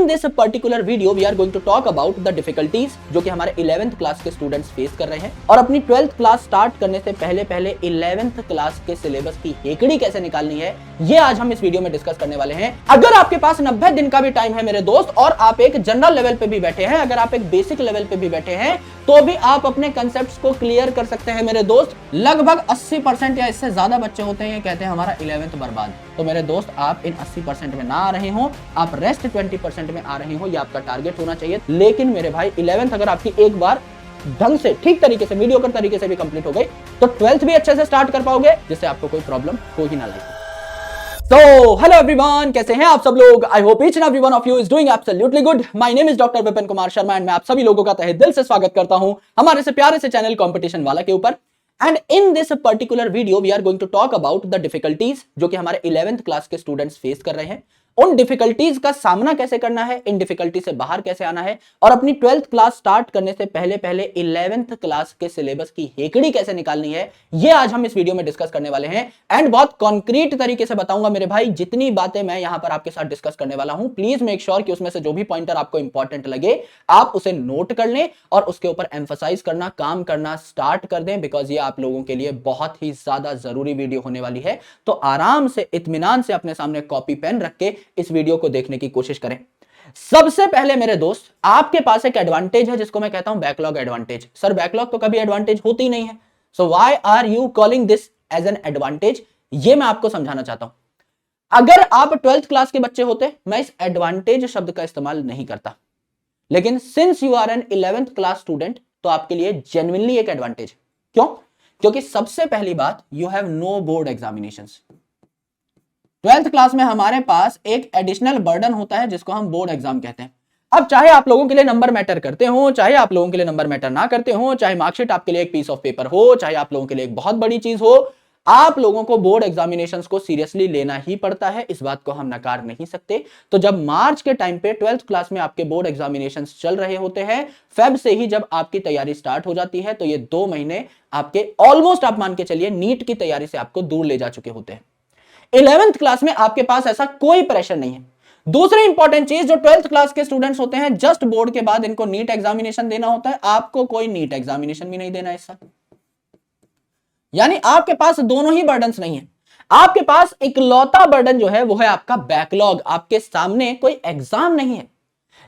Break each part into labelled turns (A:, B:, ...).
A: This particular video we are going to talk about the difficulties जो कि हमारे 11th class के students face कर रहे हैं और अपनी 12th क्लास स्टार्ट करने से पहले 11th क्लास के सिलेबस की हेकड़ी कैसे निकालनी है, ये आज हम इस वीडियो में डिस्कस करने वाले हैं। अगर आपके पास 90 दिन का भी टाइम है मेरे दोस्त और आप एक जनरल लेवल पे भी बैठे हैं, अगर आप एक बेसिक लेवल पे भी बैठे हैं, तो भी आप अपने कंसेप्ट्स को क्लियर कर सकते हैं मेरे दोस्त। लगभग 80% या इससे ज्यादा बच्चे होते हैं ये कहते हैं हमारा 11th बर्बाद। तो मेरे दोस्त आप इन 80% में ना आ रहे हो, आप रेस्ट 20% में आ रहे हो, ये आपका टारगेट होना चाहिए। लेकिन मेरे भाई 11th अगर आपकी एक बार ढंग से ठीक तरीके से मीडियोकर तरीके से भी कंप्लीट हो गई तो 12th भी अच्छे से स्टार्ट कर पाओगे, जिससे आपको कोई प्रॉब्लम हो ही ना लगे। तो हेलो एवरीवन, कैसे हैं आप सब लोग? I hope each and every one of you is doing absolutely good. My name is doctor Vipin Kumar Sharma and मैं आप सभी लोगों का तहे दिल से स्वागत करता हूं हमारे से प्यारे से चैनल कंपटीशन वाला के ऊपर। And in this particular video we are going to talk about the difficulties जो कि हमारे 11th क्लास के स्टूडेंट्स फेस कर रहे हैं। उन डिफिकल्टीज का सामना कैसे करना है, इन डिफिकल्टी से बाहर कैसे आना है और अपनी 12th क्लास स्टार्ट करने से पहले 11th क्लास के सिलेबस की हेकड़ी कैसे निकालनी है, ये आज हम इस वीडियो में डिस्कस करने वाले हैं। एंड बहुत कॉन्क्रीट तरीके से बताऊंगा मेरे भाई। जितनी बातें मैं यहां पर आपके साथ डिस्कस करने वाला हूं, प्लीज मेक श्योर कि उसमें से जो भी पॉइंटर आपको इंपॉर्टेंट लगे आप उसे नोट कर लें और उसके ऊपर एम्फसाइज करना, काम करना स्टार्ट कर दें, बिकॉज ये आप लोगों के लिए बहुत ही ज्यादा जरूरी वीडियो होने वाली है। तो आराम से इत्मीनान से अपने सामने कॉपी पेन रख के इस वीडियो को देखने की कोशिश करें। सबसे पहले मेरे दोस्त, आपके पास एक एडवांटेज है जिसको मैं कहता हूं बैकलॉग एडवांटेज। सर बैकलॉग तो कभी एडवांटेज होती ही नहीं है, so why are you calling this as an advantage, ये मैं आपको समझाना चाहता हूं। अगर आप 12th क्लास के बच्चे होते, मैं इस एडवांटेज शब्द का इस्तेमाल नहीं करता, लेकिन since you are an 11th class student तो आपके लिए जेन्युइनली एक एडवांटेज। क्यों? क्योंकि सबसे पहली बात, you have no board examinations. 12th class में हमारे पास एक एडिशनल बर्डन होता है जिसको हम बोर्ड एग्जाम कहते हैं। अब चाहे आप लोगों के लिए नंबर मैटर करते हो, चाहे आप लोगों के लिए नंबर मैटर ना करते हो, चाहे मार्कशीट आपके लिए एक पीस ऑफ पेपर हो, चाहे आप लोगों के लिए एक बहुत बड़ी चीज हो, आप लोगों को बोर्ड एग्जामिनेशंस को सीरियसली लेना ही पड़ता है। इस बात को हम नकार नहीं सकते। तो जब मार्च के टाइम पे 12th क्लास में आपके बोर्ड एग्जामिनेशंस चल रहे होते हैं, फेब से ही जब आपकी तैयारी स्टार्ट हो जाती है, तो ये 2 महीने आपके ऑलमोस्ट आप मान के चलिए नीट की तैयारी से आपको दूर ले जा चुके होते हैं। 11th क्लास में आपके पास ऐसा कोई प्रेशर नहीं है। दूसरी इंपॉर्टेंट चीज, जो 12th क्लास के स्टूडेंट्स होते हैं, जस्ट बोर्ड के बाद इनको नीट एग्जामिनेशन देना होता है। आपको कोई नीट एग्जामिनेशन भी नहीं देना है इस साल, यानी आपके पास दोनों ही बर्डन्स नहीं है। आपके पास इकलौता बर्डन जो है वो है आपका बैकलॉग। आपके सामने कोई एग्जाम नहीं है,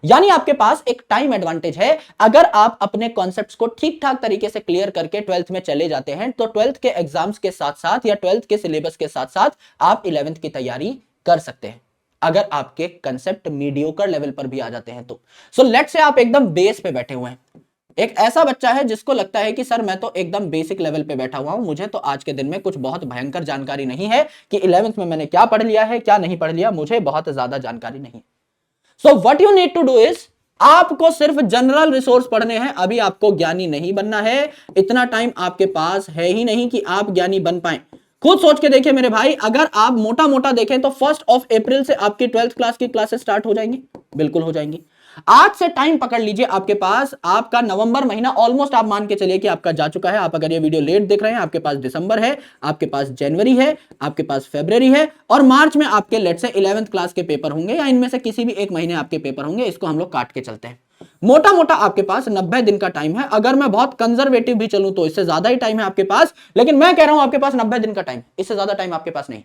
A: यानी आपके पास एक टाइम एडवांटेज है। अगर आप अपने कॉन्सेप्ट्स को ठीक ठाक तरीके से क्लियर करके 12th में चले जाते हैं तो 12th के एग्जाम्स के साथ साथ या 12th के सिलेबस के साथ साथ आप 11th की तैयारी कर सकते हैं, अगर आपके कंसेप्ट मीडियोकर लेवल पर भी आ जाते हैं तो। सो लेट्स से आप एकदम बेस पे बैठे हुए हैं। एक ऐसा बच्चा है जिसको लगता है कि सर मैं तो एकदम बेसिक लेवल पे बैठा हुआ हूं, मुझे तो आज के दिन में कुछ बहुत भयंकर जानकारी नहीं है कि 11th में मैंने क्या पढ़ लिया है, क्या नहीं पढ़ लिया, मुझे बहुत ज्यादा जानकारी नहीं। So what you need to do is, आपको सिर्फ जनरल रिसोर्स पढ़ने हैं। अभी आपको ज्ञानी नहीं बनना है, इतना टाइम आपके पास है ही नहीं कि आप ज्ञानी बन पाए। खुद सोच के देखिए मेरे भाई, अगर आप मोटा मोटा देखें तो 1 अप्रैल से आपकी 12th क्लास की क्लासेस स्टार्ट हो जाएंगी। बिल्कुल हो जाएंगी। आज से टाइम पकड़ लीजिए, आपके पास आपका नवंबर महीना ऑलमोस्ट आप मान के चलिए कि आपका जा चुका है। आप अगर ये वीडियो लेट देख रहे हैं, आपके पास दिसंबर है, आपके पास जनवरी है, आपके पास फरवरी है और मार्च में आपके लेट से 11th क्लास के पेपर होंगे, या इनमें से किसी भी एक महीने आपके पेपर होंगे। इसको हम लोग काट के चलते हैं। मोटा मोटा आपके पास 90 दिन का टाइम है। अगर मैं बहुत कंजर्वेटिव भी चलूं तो इससे ज्यादा ही टाइम है आपके पास, लेकिन मैं कह रहा हूं आपके पास 90 दिन का टाइम, इससे ज्यादा टाइम आपके पास नहीं।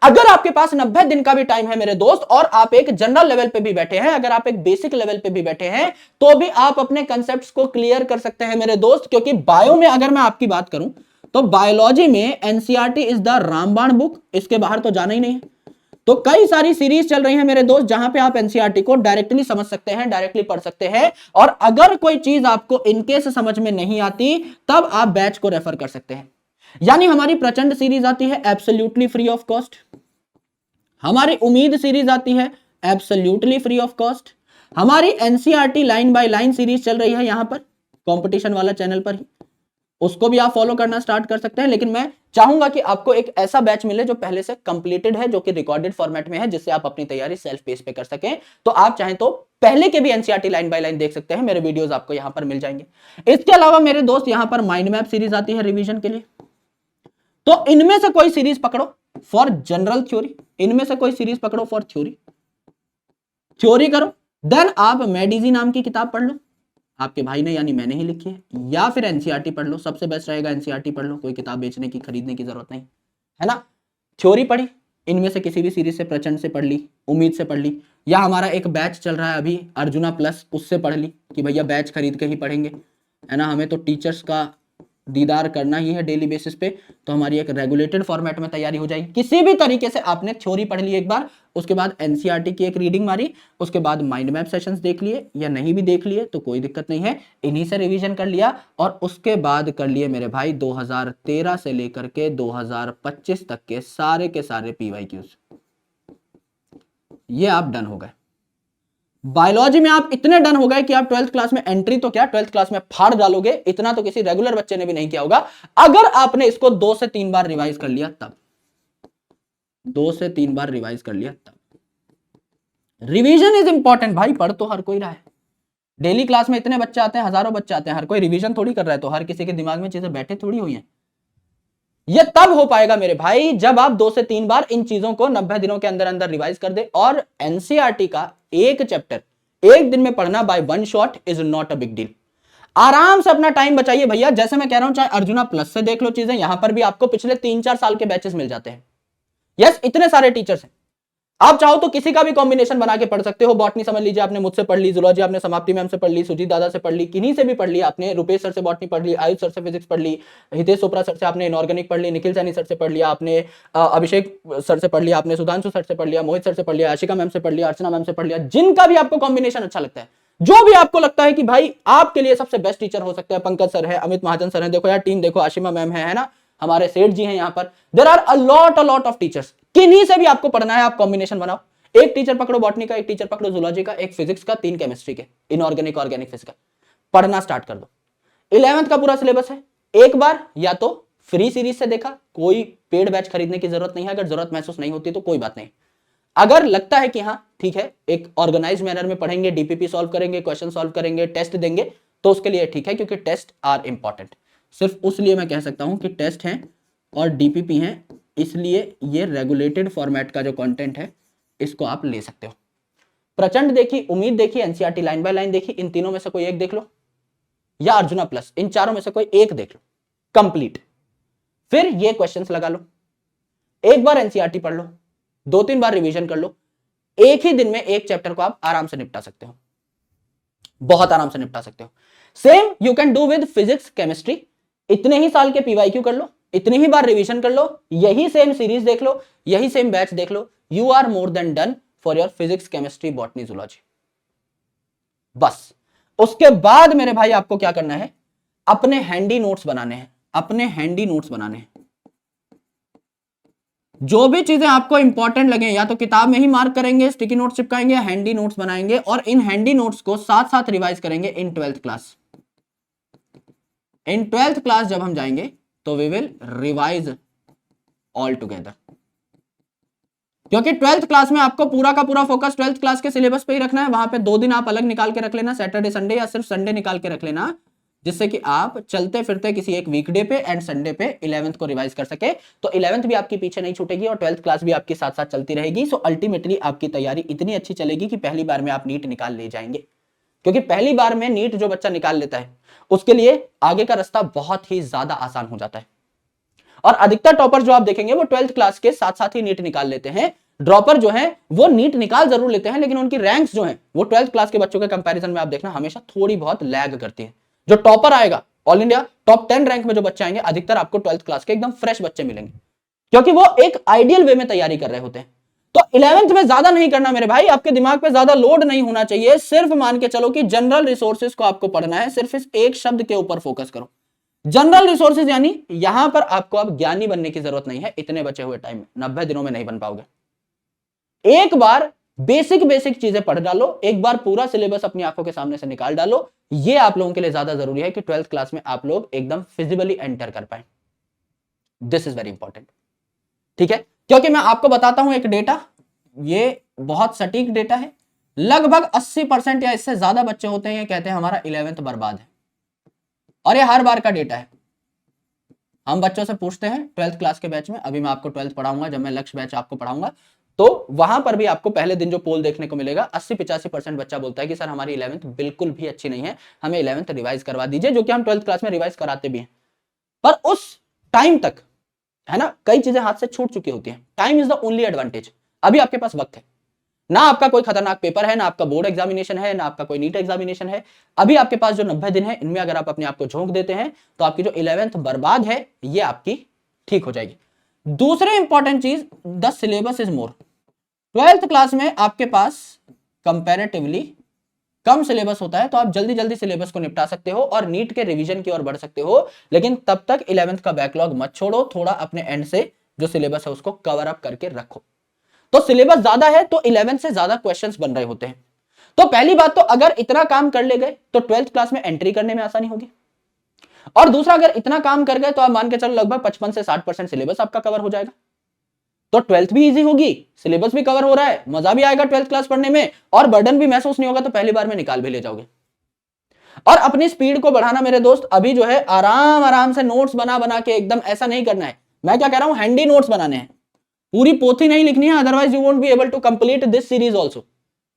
A: अगर आपके पास 90 दिन का भी टाइम है मेरे दोस्त और आप एक जनरल लेवल पे भी बैठे हैं, अगर आप एक बेसिक लेवल पे भी बैठे हैं, तो भी आप अपने कंसेप्ट्स को क्लियर कर सकते हैं मेरे दोस्त। क्योंकि बायो में अगर मैं आपकी बात करूं तो बायोलॉजी में एनसीईआरटी इज द रामबाण बुक, इसके बाहर तो जाना ही नहीं है। तो कई सारी सीरीज चल रही है मेरे दोस्त जहां पे आप एनसीईआरटी को डायरेक्टली समझ सकते हैं, डायरेक्टली पढ़ सकते हैं। और अगर कोई चीज आपको इनकेस समझ में नहीं आती तब आप बैच को रेफर कर सकते हैं। यानी हमारी प्रचंड सीरीज आती है एब्सोल्युटली फ्री ऑफ कॉस्ट, हमारी उम्मीद सीरीज आती है एब्सोल्युटली फ्री ऑफ कॉस्ट, हमारी NCERT line by line series चल रही है यहां पर कंपटीशन वाला चैनल पर ही, उसको भी आप फॉलो करना स्टार्ट कर सकते हैं। लेकिन मैं चाहूंगा कि आपको एक ऐसा बैच मिले जो पहले से कंप्लीटेड है, जो कि रिकॉर्डेड फॉर्मेट में है, जिससे आप अपनी तैयारी सेल्फ पेस पे कर सकें। तो आप चाहें तो पहले के भी एनसीईआरटी लाइन बाय लाइन देख सकते हैं, मेरे वीडियोस आपको यहां पर मिल जाएंगे। इसके अलावा मेरे दोस्त यहां पर माइंड मैप सीरीज आती है रिवीजन के लिए, तो इनमें से कोई सीरीज पकड़ो फॉर जनरल थ्योरी, इनमें से कोई सीरीज पकड़ो फॉर थ्योरी। थ्योरी करो, देन आप मेडिजी नाम की किताब पढ़ लो, आपके भाई ने यानी मैंने ही लिखी है, या फिर एनसीईआरटी पढ़ लो, सबसे बेस्ट रहेगा एनसीईआरटी पढ़ लो, कोई किताब बेचने की खरीदने की जरूरत नहीं है ना। थ्योरी पढ़ी, इनमें से किसी भी सीरीज से, प्रचंड से पढ़ ली, उम्मीद से पढ़ ली, या हमारा एक बैच चल रहा है अभी अर्जुना प्लस, उससे पढ़ ली कि भैया बैच खरीद के ही पढ़ेंगे, है ना, हमें तो टीचर्स का दीदार करना ही है डेली बेसिस पे, तो हमारी एक रेगुलेटेड फॉर्मेट में तैयारी हो जाएगी। किसी भी तरीके से आपने थ्योरी पढ़ ली एक बार, उसके बाद एनसीईआरटी की एक रीडिंग मारी, उसके बाद माइंड मैप सेशंस देख लिए, या नहीं भी देख लिए तो कोई दिक्कत नहीं है, इन्हीं से रिवीजन कर लिया, और उसके बाद कर लिए मेरे भाई 2013 से लेकर के 2025 तक के सारे पीवाईक्यूज, ये आप डन हो गए। बायोलॉजी में आप इतने डन हो गए कि आप 12th क्लास में एंट्री तो क्या 12th क्लास में फाड़ डालोगे, इतना तो किसी रेगुलर बच्चे ने भी नहीं किया होगा, अगर आपने इसको 2 से 3 बार रिवाइज कर लिया तब, 2 से 3 बार रिवाइज कर लिया तब। रिवीजन इज इंपॉर्टेंट भाई, पढ़ तो हर कोई रहा है, डेली क्लास में इतने बच्चे आते हैं, हजारों बच्चे आते हैं, हर कोई रिवीजन थोड़ी कर रहा है, तो हर किसी के दिमाग में चीजें बैठे थोड़ी हुई हैं। ये तब हो पाएगा मेरे भाई जब आप 2 से 3 बार इन चीजों को 90 दिनों के अंदर अंदर रिवाइज कर दे। और एनसीईआरटी का एक चैप्टर एक दिन में पढ़ना by one shot is not a big deal. आराम से अपना टाइम बचाइए भैया, जैसे मैं कह रहा हूं, चाहे अर्जुना प्लस से देख लो चीजें, यहां पर भी आपको पिछले 3-4 साल के बैचेस मिल जाते हैं। यस, इतने सारे टीचर्स हैं, आप चाहो तो किसी का भी कॉम्बिनेशन बना के पढ़ सकते हो। बॉटनी समझ लीजिए, आपने मुझसे पढ़ ली, जूलॉजी आपने समाप्ति मैम से पढ़ ली, सुजीत दादा से पढ़ ली, किन्हीं से भी पढ़ ली आपने, रुपेश सर से बॉटनी पढ़ ली, आयुष सर से फिजिक्स पढ़ ली, हितेश चोपड़ा सर से आपने इनऑर्गेनिक पढ़ ली, निखिल सैनी सर से पढ़ लिया आपने, अभिषेक सर से पढ़ लिया आपने, सुधांशु सर से पढ़ लिया, मोहित सर से पढ़ लिया, आशिका मैम से पढ़ लिया, अर्चना मैम से पढ़ लिया, जिनका भी आपको कॉम्बिनेशन अच्छा लगता है, जो भी आपको लगता है कि भाई आपके लिए सबसे बेस्ट टीचर हो सकते हैं, पंकज सर है, अमित महाजन सर है, देखो यार टीम देखो, आशिमा मैम है ना, हमारे सेठ जी हैं यहाँ पर, there are a lot of teachers, किन्हीं से भी आपको पढ़ना है, आप कॉम्बिनेशन बनाओ, एक टीचर पकड़ो बॉटनी का, एक टीचर पकड़ो जूलॉजी का, एक फिजिक्स का, 3 केमिस्ट्री के, इनऑर्गेनिक, ऑर्गेनिक, फिजिकल, पढ़ना स्टार्ट कर दो। 11th का पूरा सिलेबस है, एक बार या तो फ्री सीरीज से देखा, कोई पेड बैच खरीदने की जरूरत नहीं है, अगर जरूरत महसूस नहीं होती तो कोई बात नहीं, अगर लगता है कि हाँ ठीक है एक ऑर्गेनाइज मैनर में पढ़ेंगे, डीपीपी सॉल्व करेंगे, क्वेश्चन सॉल्व करेंगे, टेस्ट देंगे, तो उसके लिए ठीक है, क्योंकि टेस्ट आर इंपॉर्टेंट। सिर्फ उसलिए मैं कह सकता हूं कि टेस्ट हैं और डीपीपी हैं, इसलिए ये रेगुलेटेड फॉर्मेट का जो कंटेंट है इसको आप ले सकते हो। प्रचंड देखी, उम्मीद देखी, एनसीईआरटी लाइन बाय लाइन देखी, इन तीनों में से कोई एक देख लो, या अर्जुना प्लस, इन चारों में से कोई एक देख लो कंप्लीट, फिर ये क्वेश्चंस लगा लो, एक बार एनसीईआरटी पढ़ लो, 2-3 बार रिवीजन कर लो, एक ही दिन में एक चैप्टर को आप आराम से निपटा सकते हो, बहुत आराम से निपटा सकते हो। Same you can do with physics chemistry, इतने ही साल के पीवाईक्यू कर लो, इतनी ही बार रिवीजन कर लो, यही सेम सीरीज देख लो, यही सेम बैच देख लो, you are more than done for your physics chemistry botany zoology. बस उसके बाद मेरे भाई आपको क्या करना है, अपने हैंडी नोट्स बनाने हैं, अपने हैंडी नोट्स बनाने हैं, जो भी चीजें आपको इंपॉर्टेंट लगे, या तो किताब में ही मार्क करेंगे, स्टिकी नोट्स चिपकाएंगे, हैंडी नोट्स बनाएंगे, और इन हैंडी नोट्स को साथ साथ रिवाइज करेंगे इन 12th क्लास। इन 12th क्लास जब हम जाएंगे तो we will revise all together, क्योंकि 12th क्लास में आपको पूरा का पूरा फोकस 12th क्लास के सिलेबस पे ही रखना है। वहां पे 2 दिन आप अलग निकाल के रख लेना, सैटरडे संडे, या सिर्फ संडे निकाल के रख लेना, जिससे कि आप चलते फिरते किसी एक वीकडे पे एंड संडे पे 11th को रिवाइज कर सके, तो 11th भी आपकी पीछे नहीं छूटेगी और 12th क्लास भी आपके साथ साथ चलती रहेगी। सो अल्टीमेटली आपकी तैयारी इतनी अच्छी चलेगी कि पहली बार में आप नीट निकाल ले जाएंगे, क्योंकि पहली बार में नीट जो बच्चा निकाल लेता है उसके लिए आगे का रास्ता बहुत ही ज्यादा आसान हो जाता है। और अधिकतर टॉपर जो आप देखेंगे वो 12th क्लास के साथ साथ ही नीट निकाल लेते हैं। ड्रॉपर जो है वो नीट निकाल जरूर लेते हैं, लेकिन उनकी रैंक्स जो हैं वो 12th क्लास के बच्चों के कंपैरिजन में आप देखना हमेशा थोड़ी बहुत लैग करती है। जो टॉपर आएगा ऑल इंडिया टॉप 10 रैंक में, जो बच्चे आएंगे अधिकतर आपको 12th क्लास के एकदम फ्रेश बच्चे मिलेंगे, क्योंकि वो एक आइडियल वे में तैयारी कर रहे होते हैं। तो 11th में ज्यादा नहीं करना मेरे भाई, आपके दिमाग पे ज्यादा लोड नहीं होना चाहिए, सिर्फ मान के चलो कि जनरल रिसोर्सेज को आपको पढ़ना है, सिर्फ इस एक शब्द के ऊपर फोकस करो, जनरल रिसोर्सेज। यानी यहां पर आपको अब ज्ञानी बनने की जरूरत नहीं है, इतने बचे हुए टाइम में 90 दिनों में नहीं बन पाओगे। एक बार बेसिक चीजें पढ़ डालो, एक बार पूरा सिलेबस अपनी आंखों के सामने से निकाल डालो, ये आप लोगों के लिए ज्यादा जरूरी है कि 12th क्लास में आप लोग एकदम फिजिबली एंटर कर पाए। दिस इज वेरी इंपॉर्टेंट, ठीक है, क्योंकि मैं आपको बताता हूं एक डेटा, ये बहुत सटीक डेटा है, लगभग 80% या इससे ज्यादा बच्चे होते हैं ये कहते हैं हमारा 11th बर्बाद है, और ये हर बार का डेटा है। हम बच्चों से पूछते हैं 12th क्लास के बैच में, अभी मैं आपको 12th पढ़ाऊंगा, जब मैं लक्ष्य बैच आपको पढ़ाऊंगा तो वहां पर भी आपको पहले दिन जो पोल देखने को मिलेगा 80-85% बच्चा बोलता है कि सर हमारी 11th बिल्कुल भी अच्छी नहीं है, हमें 11th रिवाइज करवा दीजिए, जो कि हम 12th क्लास में रिवाइज कराते भी हैं। पर उस टाइम तक है ना कई चीजें हाथ से छूट चुकी होती हैं। Time is the only advantage. अभी आपके पास वक्त है, ना आपका कोई खतरनाक पेपर है, ना आपका बोर्ड एग्जामिनेशन है, ना आपका कोई नीट एग्जामिनेशन है। अभी आपके पास जो 90 दिन है, इनमें अगर आप अपने आप को झोंक देते हैं तो आपकी जो 11th बर्बाद है ये आपकी ठीक हो जाएगी। दूसरे इंपॉर्टेंट चीज, the syllabus is more. 12th class में आपके पास कंपैरेटिवली कम सिलेबस होता है, तो आप जल्दी जल्दी सिलेबस को निपटा सकते हो और नीट के रिवीजन की ओर बढ़ सकते हो। लेकिन तब तक 11th का बैकलॉग मत छोड़ो, थोड़ा अपने एंड से जो सिलेबस है उसको कवर अप करके रखो। तो सिलेबस ज्यादा है तो 11th से ज्यादा क्वेश्चंस बन रहे होते हैं। तो पहली बात तो अगर इतना काम कर ले गए तो 12th क्लास में एंट्री करने में आसानी होगी। और दूसरा, अगर इतना काम कर गए तो आप मान के चलो लगभग 55 से 60% सिलेबस आपका कवर हो जाएगा। तो 12th भी इजी होगी, सिलेबस भी कवर हो रहा है, मजा भी आएगा 12th क्लास पढ़ने में, और बर्डन भी महसूस नहीं होगा, तो पहली बार में निकाल भी ले जाओगे। और अपनी स्पीड को बढ़ाना मेरे दोस्त, अभी जो है आराम आराम से नोट्स बना बना के, एकदम ऐसा नहीं करना है। मैं क्या कह रहा हूं, हैंडी नोट्स बनाने हैं, पूरी पोथी नहीं लिखनी है, otherwise you won't be able to complete this series also.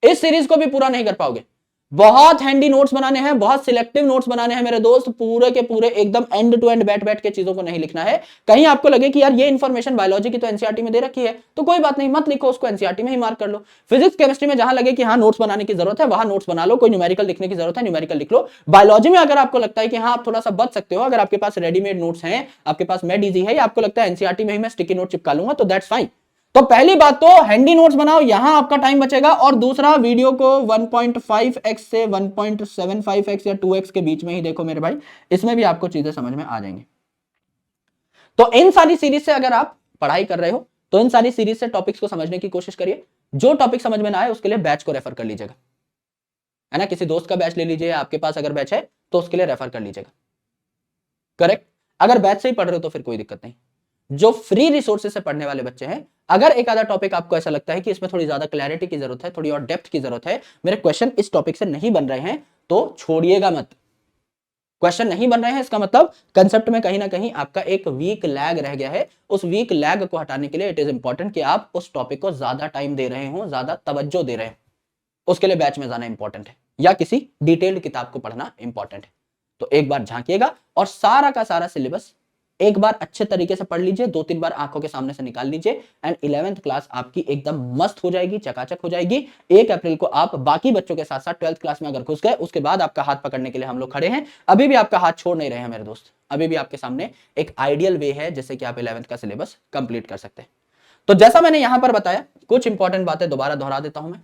A: इस सीरीज को भी पूरा नहीं कर पाओगे। बहुत हैंडी नोट्स बनाने हैं, बहुत सिलेक्टिव नोट्स बनाने हैं मेरे दोस्त, पूरे के पूरे एकदम एंड टू एंड बैठ बैठ के चीजों को नहीं लिखना है। कहीं आपको लगे कि यार ये इन्फॉर्मेशन बायोलॉजी की तो एनसीईआरटी में दे रखी है, तो कोई बात नहीं, मत लिखो, उसको एनसीईआरटी में ही मार्क कर लो। फिजिक्स केमिस्ट्री में जहां लगे कि हाँ नोट्स बनाने की जरूरत है, वहां नोट्स बना लो, कोई न्यूमेरिकल लिखने की जरूरत है न्यूमेरिकल लिख लो। बायोलॉजी में अगर आपको लगता है कि हाँ आप थोड़ा सा बच सकते हो, अगर आपके पास रेडीमेड नोट्स हैं, आपके पास मेड इजी है, आपको लगता है एनसीईआरटी में ही मैं स्टिकी नोट चिपका लूंगा, तो दैट्स फाइन। तो पहली बात तो हैंडी नोट्स बनाओ, यहां आपका टाइम बचेगा। और दूसरा, वीडियो को 1.5x से 1.75x या 2x के बीच में ही देखो मेरे भाई, इसमें भी आपको चीजें समझ में आ जाएंगी। तो इन सारी सीरीज से अगर आप पढ़ाई कर रहे हो तो इन सारी सीरीज से टॉपिक्स को समझने की कोशिश करिए। जो टॉपिक समझ में ना आए उसके लिए बैच को रेफर कर लीजिएगा, है ना, किसी दोस्त का बैच ले लीजिए, आपके पास अगर बैच है तो उसके लिए रेफर कर लीजिएगा। करेक्ट। अगर बैच से ही पढ़ रहे हो तो फिर कोई दिक्कत नहीं। जो फ्री रिसोर्सेज से पढ़ने वाले बच्चे हैं, अगर एक आधा टॉपिक आपको ऐसा लगता है कि इसमें थोड़ी ज्यादा क्लैरिटी की जरूरत है, थोड़ी और डेप्थ की जरूरत है, मेरे क्वेश्चन इस टॉपिक से नहीं बन रहे हैं, तो छोड़िएगा मत। क्वेश्चन नहीं बन रहे हैं इसका मतलब कंसेप्ट में कहीं ना कहीं आपका एक वीक लैग रह गया है। उस वीक लैग को हटाने के लिए इट इज इंपॉर्टेंट कि आप उस टॉपिक को ज्यादा टाइम दे रहे हो, ज्यादा तवज्जो दे रहे हैं। उसके लिए बैच में जाना इंपॉर्टेंट है या किसी डिटेल्ड किताब को पढ़ना इंपॉर्टेंट है। तो एक बार झांकिएगा और सारा का सारा सिलेबस एक बार अच्छे तरीके से पढ़ लीजिए, 2-3 बार आंखों के सामने से निकाल लीजिए, एंड 11th क्लास आपकी एकदम मस्त हो जाएगी, चकाचक हो जाएगी। 1 अप्रैल को आप बाकी बच्चों के साथ साथ 12th क्लास में अगर घुस गए, उसके बाद आपका हाथ पकड़ने के लिए हम लोग खड़े हैं। अभी भी आपका हाथ छोड़ नहीं रहे हैं मेरे दोस्त, अभी भी आपके सामने एक आइडियल वे है जिससे कि आप 11th का सिलेबस कंप्लीट कर सकते हैं। तो जैसा मैंने यहां पर बताया, कुछ इंपॉर्टेंट बातें दोबारा दोहरा देता हूं मैं।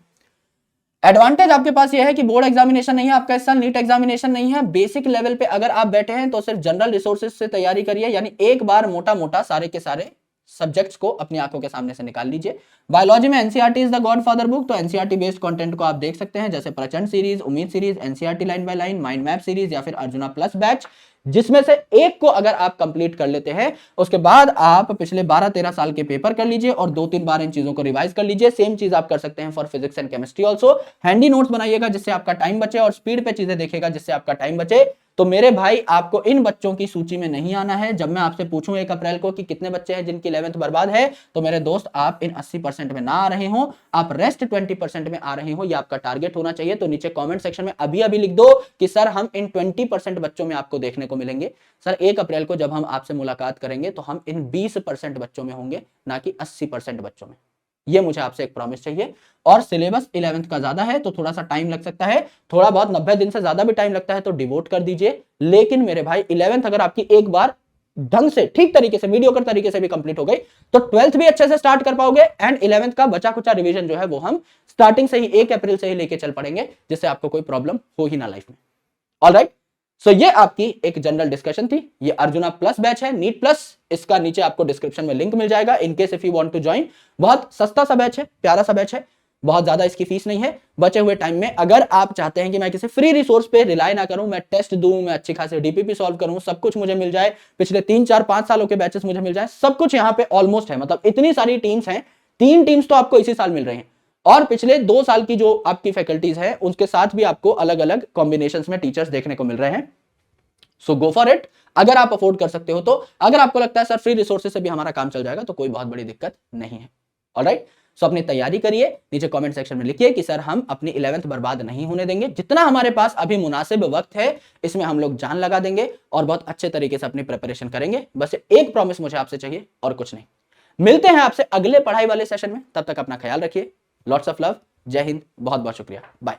A: एडवांटेज आपके पास यह है कि बोर्ड एग्जामिनेशन नहीं है आपका, इस साल नीट एग्जामिनेशन नहीं है। बेसिक लेवल पे अगर आप बैठे हैं तो सिर्फ जनरल रिसोर्सेज से तैयारी करिए, यानी एक बार मोटा मोटा सारे के सारे सब्जेक्ट्स को अपनी आंखों के सामने से निकाल लीजिए। बायोलॉजी में NCERT is the godfather book, तो एनसीईआरटी बेस्ड कंटेंट को आप देख सकते हैं, जैसे प्रचंड सीरीज, उम्मीद series, NCERT line by line, mind map series या फिर अर्जुना प्लस बैच, जिसमें से एक को अगर आप कंप्लीट कर लेते हैं, उसके बाद आप पिछले 12-13 साल के पेपर कर लीजिए और 2-3 बार इन चीजों को रिवाइज कर लीजिए। सेम चीज आप कर सकते हैं for physics and chemistry also. Handy notes बनाइएगा जिससे आपका टाइम बचे, और स्पीड पे चीजें देखिएगा जिससे आपका टाइम बचे। तो मेरे भाई, आपको इन बच्चों की सूची में नहीं आना है। जब मैं आपसे पूछूं 1 अप्रैल को कि कितने बच्चे हैं जिनकी 11th बर्बाद है, तो मेरे दोस्त आप इन 80% में ना आ रहे हो, आप रेस्ट 20% में आ रहे हो, ये आपका टारगेट होना चाहिए। तो नीचे कमेंट सेक्शन में अभी अभी लिख दो कि सर हम इन 20% बच्चों में आपको देखने को मिलेंगे। सर 1 अप्रैल को जब हम आपसे मुलाकात करेंगे तो हम इन 20% बच्चों में होंगे, ना कि 80% बच्चों में। ये मुझे आपसे एक प्रॉमिस चाहिए। और सिलेबस 11th का ज्यादा है तो थोड़ा सा टाइम लग सकता है, थोड़ा बहुत 90 दिन से ज्यादा भी टाइम लगता है तो डिवोट कर दीजिए। लेकिन मेरे भाई 11th अगर आपकी एक बार ढंग से, ठीक तरीके से, मीडियोकर तरीके से भी कंप्लीट हो गई, तो 12th भी अच्छे से स्टार्ट कर पाओगे, एंड 11th का बचा खुचा रिवीजन जो है वो हम स्टार्टिंग से ही 1 अप्रैल से ही लेके चल पड़ेंगे, जिससे आपको कोई प्रॉब्लम हो ही ना लाइफ में। ऑलराइट, सो ये आपकी एक जनरल डिस्कशन थी। ये अर्जुना प्लस बैच है, नीट प्लस, इसका नीचे आपको डिस्क्रिप्शन में लिंक मिल जाएगा in case if you want to join. बहुत सस्ता सा बैच है, प्यारा सा बैच है, बहुत ज्यादा इसकी फीस नहीं है। बचे हुए टाइम में अगर आप चाहते हैं कि मैं किसी फ्री रिसोर्स पे रिलाई ना करूं, मैं टेस्ट दूं, मैं अच्छी खासी डीपीपी सॉल्व करूं, सब कुछ मुझे मिल जाए, पिछले 3-4-5 सालों के बैचेस मुझे मिल जाए, सब कुछ यहाँ पे ऑलमोस्ट है। मतलब इतनी सारी टीम्स हैं, 3 टीम्स तो आपको इसी साल मिल रही हैं, और पिछले 2 साल की जो आपकी फैकल्टीज है उनके साथ भी आपको अलग अलग कॉम्बिनेशंस में टीचर्स देखने को मिल रहे हैं। सो गो फॉर इट, अगर आप अफोर्ड कर सकते हो तो। अगर आपको लगता है सर फ्री रिसोर्सेज से भी हमारा काम चल जाएगा, तो कोई बहुत बड़ी दिक्कत नहीं है। ऑलराइट, सो अपनी तैयारी करिए, नीचे कमेंट सेक्शन में लिखिए कि सर हम अपनी 11th बर्बाद नहीं होने देंगे, जितना हमारे पास अभी मुनासिब वक्त है इसमें हम लोग जान लगा देंगे और बहुत अच्छे तरीके से अपनी प्रिपरेशन करेंगे। बस एक प्रॉमिस मुझे आपसे चाहिए और कुछ नहीं। मिलते हैं आपसे अगले पढ़ाई वाले सेशन में, तब तक अपना ख्याल रखिए। लॉट्स ऑफ लव, जय हिंद, बहुत बहुत शुक्रिया, बाय।